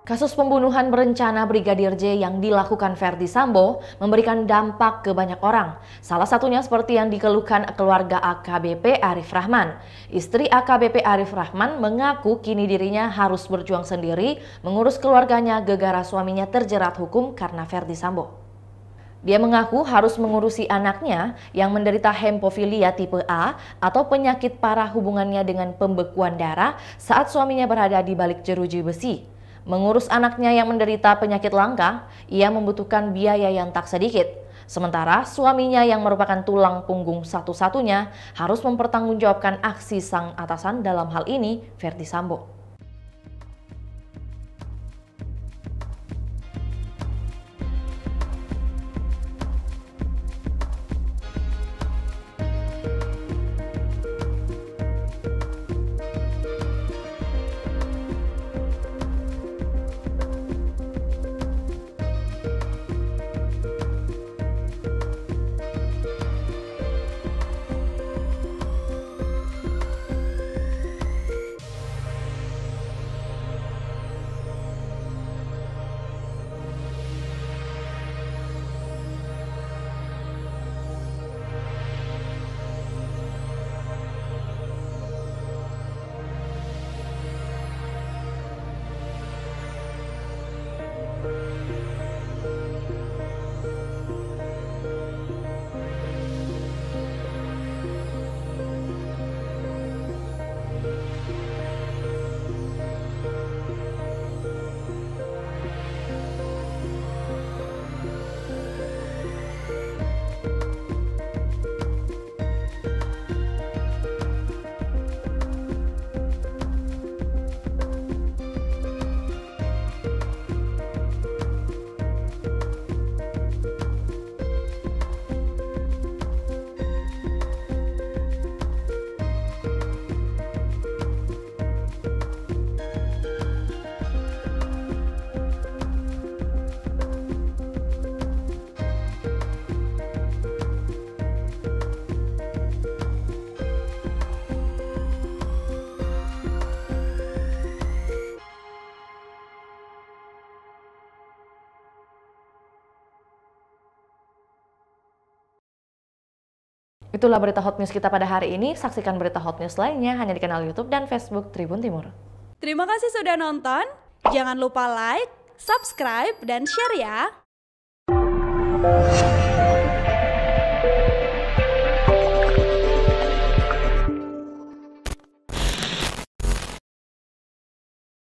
Kasus pembunuhan berencana Brigadir J yang dilakukan Verdi Sambo memberikan dampak ke banyak orang. Salah satunya seperti yang dikeluhkan keluarga AKBP Arif Rahman. Istri AKBP Arif Rahman mengaku kini dirinya harus berjuang sendiri mengurus keluarganya gegara suaminya terjerat hukum karena Verdi Sambo. Dia mengaku harus mengurusi anaknya yang menderita hemofilia tipe A atau penyakit parah hubungannya dengan pembekuan darah saat suaminya berada di balik jeruji besi. Mengurus anaknya yang menderita penyakit langka, ia membutuhkan biaya yang tak sedikit. Sementara suaminya yang merupakan tulang punggung satu-satunya harus mempertanggungjawabkan aksi sang atasan dalam hal ini, Verdi Sambo. Itulah berita hot news kita pada hari ini. Saksikan berita hot news lainnya hanya di kanal YouTube dan Facebook Tribun Timur. Terima kasih sudah nonton. Jangan lupa like, subscribe, dan share ya.